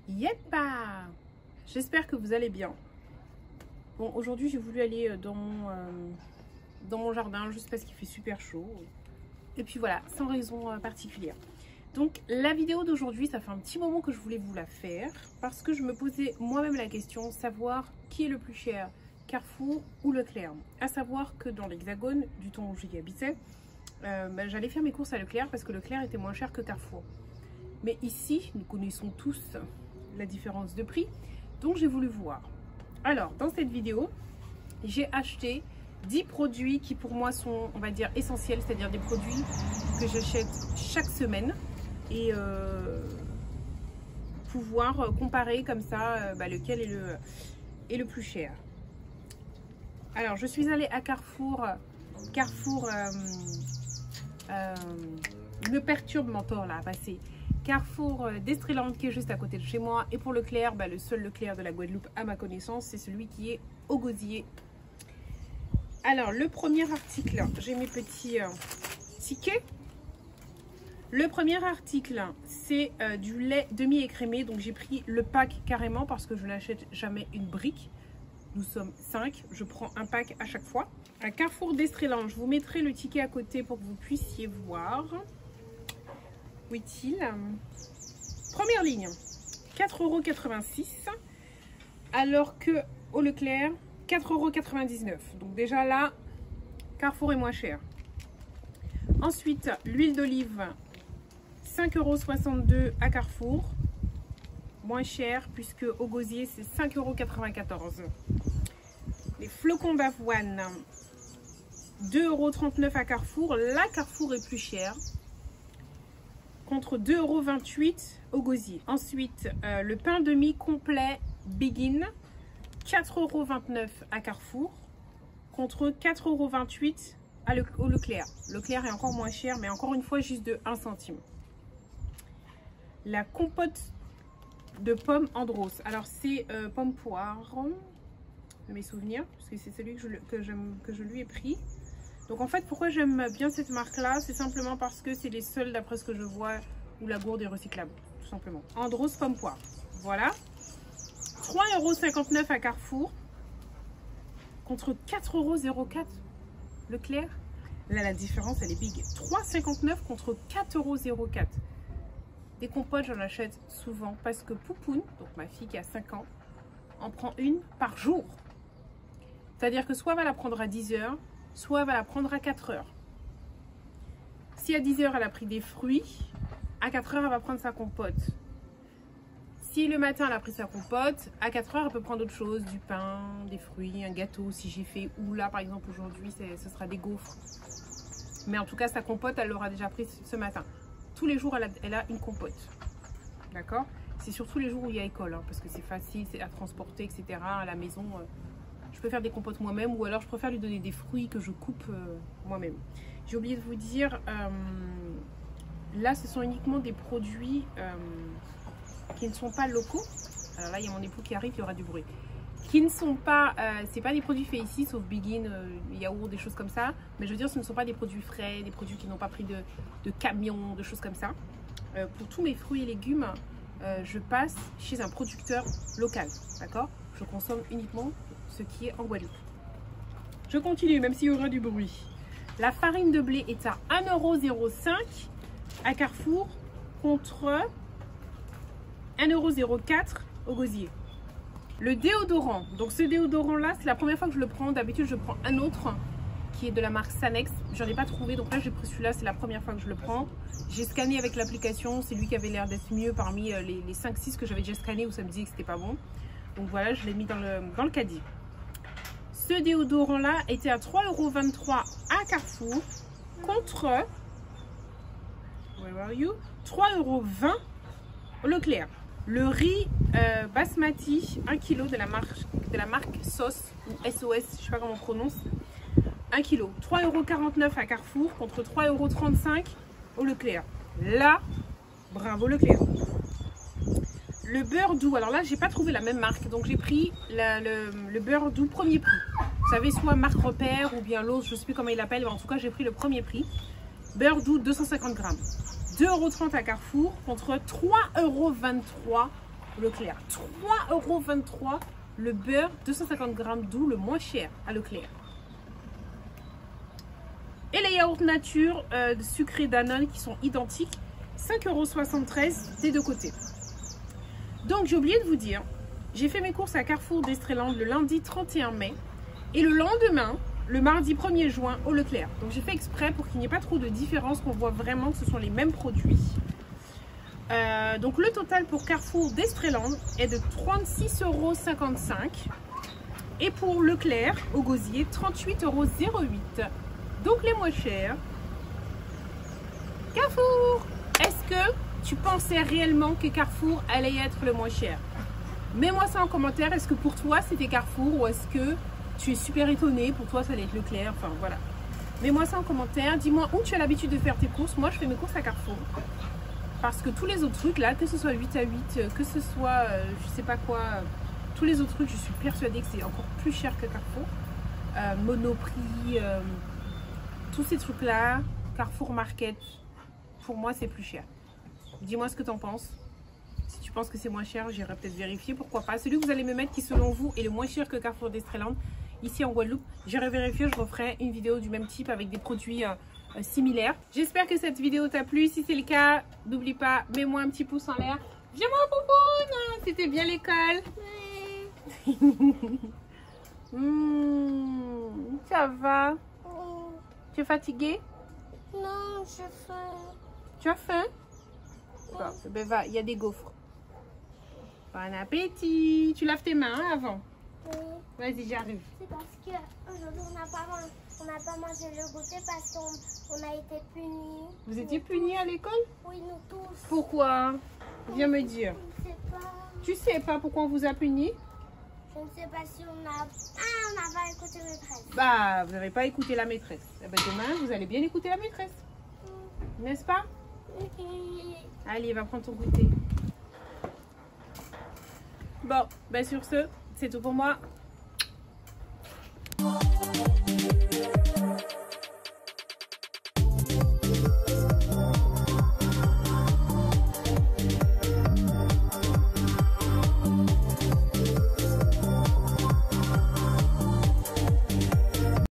Yeppa! J'espère que vous allez bien. Bon, aujourd'hui j'ai voulu aller dans mon jardin juste parce qu'il fait super chaud. Et puis voilà, sans raison particulière. Donc la vidéo d'aujourd'hui, ça fait un petit moment que je voulais vous la faire parce que je me posais moi-même la question, savoir qui est le plus cher, Carrefour ou Leclerc. À savoir que dans l'Hexagone, du temps où j'y habitais, j'allais faire mes courses à Leclerc parce que Leclerc était moins cher que Carrefour. Mais ici, nous connaissons tous la différence de prix, donc j'ai voulu voir. Alors, dans cette vidéo, j'ai acheté 10 produits qui pour moi sont, on va dire, essentiels, c'est-à-dire des produits que j'achète chaque semaine et pouvoir comparer comme ça lequel est le plus cher. Alors, je suis allée à Carrefour. Carrefour me perturbe mon tort là à passer. Carrefour d'Estreland qui est juste à côté de chez moi. Et pour Leclerc, le seul Leclerc de la Guadeloupe à ma connaissance, c'est celui qui est au Gosier. Alors, le premier article, j'ai mes petits tickets. Le premier article, c'est du lait demi-écrémé. Donc, j'ai pris le pack carrément parce que je n'achète jamais une brique. Nous sommes 5. Je prends un pack à chaque fois. À Carrefour d'Estreland, je vous mettrai le ticket à côté pour que vous puissiez voir. Où est-il? Première ligne, 4,86 €. Alors que au Leclerc, 4,99 €. Donc déjà là, Carrefour est moins cher. Ensuite, l'huile d'olive, 5,62 € à Carrefour. Moins cher puisque au Gosier, c'est 5,94 €. Les flocons d'avoine, 2,39 € à Carrefour. Là, Carrefour est plus cher. Contre 2,28 € au Gosier. Ensuite, le pain demi complet Begin, 4,29 € à Carrefour, contre 4,28 € au Leclerc. Leclerc est encore moins cher, mais encore une fois, juste de 1 centime. La compote de pommes Andros. Alors, c'est pomme poire, de mes souvenirs, parce que c'est celui que je lui ai pris. Donc en fait, pourquoi j'aime bien cette marque-là, c'est simplement parce que c'est les seuls, d'après ce que je vois, où la gourde est recyclable, tout simplement. Andros pomme poire. Voilà. 3,59 € à Carrefour, contre 4,04 € Leclerc. Là, la différence, elle est big. 3,59 € contre 4,04 €. Des compotes, j'en achète souvent parce que Poupoune, donc ma fille qui a 5 ans, en prend une par jour. C'est-à-dire que soit elle va la prendre à 10 h, soit elle va la prendre à 4 h. Si à 10 h, elle a pris des fruits, à 4 h, elle va prendre sa compote. Si le matin, elle a pris sa compote, à 4 h, elle peut prendre autre chose, du pain, des fruits, un gâteau si j'ai fait. Ou là, par exemple, aujourd'hui, ce sera des gaufres. Mais en tout cas, sa compote, elle l'aura déjà pris ce matin. Tous les jours, elle a une compote. D'accord? C'est surtout les jours où il y a école, hein, parce que c'est facile, c'est à transporter, etc. À la maison, je peux faire des compotes moi-même, ou alors je préfère lui donner des fruits que je coupe moi-même. J'ai oublié de vous dire, là, ce sont uniquement des produits qui ne sont pas locaux. Alors là, il y a mon époux qui arrive, il y aura du bruit. Qui ne sont pas, c'est pas des produits faits ici, sauf Begin, yaourt, des choses comme ça. Mais je veux dire, ce ne sont pas des produits frais, des produits qui n'ont pas pris de camion, de choses comme ça. Pour tous mes fruits et légumes, je passe chez un producteur local, d'accord? Je consomme uniquement ce qui est en Guadeloupe. Je continue, même s'il y aura du bruit. La farine de blé est à 1,05 € à Carrefour, contre 1,04 € au Gosier. Le déodorant, donc ce déodorant là, c'est la première fois que je le prends. D'habitude, je prends un autre qui est de la marque Sanex. J'en ai pas trouvé, donc là j'ai pris celui-là, c'est la première fois que je le prends. J'ai scanné avec l'application, c'est lui qui avait l'air d'être mieux parmi les 5-6 que j'avais déjà scanné où ça me disait que c'était pas bon. Donc voilà, je l'ai mis dans le caddie. Ce déodorant là était à 3,23 € à Carrefour, contre 3,20 € au Leclerc. Le riz basmati 1 kg de la marque SOS ou SOS, je sais pas comment on prononce. 1 kg, 3,49 € à Carrefour, contre 3,35 € au Leclerc. Là, bravo Leclerc. Le beurre doux, alors là j'ai pas trouvé la même marque, donc j'ai pris le beurre doux premier prix. Vous savez, soit marque repère ou bien l'autre, je sais plus comment il l'appelle, mais en tout cas j'ai pris le premier prix. Beurre doux 250 grammes. 2,30 € à Carrefour contre 3,23 € Leclerc. 3,23 € le beurre 250 grammes doux, le moins cher à Leclerc. Et les yaourts nature sucrés Danone qui sont identiques, 5,73 € des deux côtés. Donc j'ai oublié de vous dire, j'ai fait mes courses à Carrefour d'Estreland le lundi 31 mai et le lendemain, le mardi 1er juin au Leclerc. Donc j'ai fait exprès pour qu'il n'y ait pas trop de différence, qu'on voit vraiment que ce sont les mêmes produits. Donc le total pour Carrefour d'Estreland est de 36,55 € et pour Leclerc au Gosier 38,08 €. Donc les moins chers. Carrefour. Est-ce que tu pensais réellement que Carrefour allait être le moins cher? Mets-moi ça en commentaire. Est-ce que pour toi c'était Carrefour ou est-ce que tu es super étonné? Pour toi ça allait être Leclerc. Enfin voilà. Mets-moi ça en commentaire. Dis-moi où tu as l'habitude de faire tes courses. Moi je fais mes courses à Carrefour. Parce que tous les autres trucs là, que ce soit 8 à 8, que ce soit je sais pas quoi, tous les autres trucs, je suis persuadée que c'est encore plus cher que Carrefour. Monoprix, tous ces trucs là, Carrefour Market, pour moi c'est plus cher. Dis-moi ce que tu en penses. Si tu penses que c'est moins cher, j'irai peut-être vérifier, pourquoi pas. Celui que vous allez me mettre qui selon vous est le moins cher que Carrefour d'Estreland, ici en Guadeloupe, j'irai vérifier, je referai une vidéo du même type avec des produits similaires. J'espère que cette vidéo t'a plu. Si c'est le cas, n'oublie pas, mets-moi un petit pouce en l'air. Viens-moi, Poupoune. C'était bien l'école. Ça va? Tu es fatiguée? Non, j'ai faim. Tu as faim? Bon, ben va, il y a des gaufres. Bon appétit. Tu laves tes mains avant. Vas-y, j'arrive. C'est parce qu'aujourd'hui, on n'a pas mangé le goûter parce qu'on a été punis. Vous étiez punis à l'école? Oui, nous tous. Pourquoi? Viens me dire. Je ne sais pas. Tu sais pas pourquoi on vous a punis? Je ne sais pas si on a... Ah, on n'a pas écouté maîtresse. Bah, vous n'avez pas écouté la maîtresse. Eh ben, demain, vous allez bien écouter la maîtresse. N'est-ce pas? Allez, va prendre ton goûter. Bon, ben sur ce, c'est tout pour moi.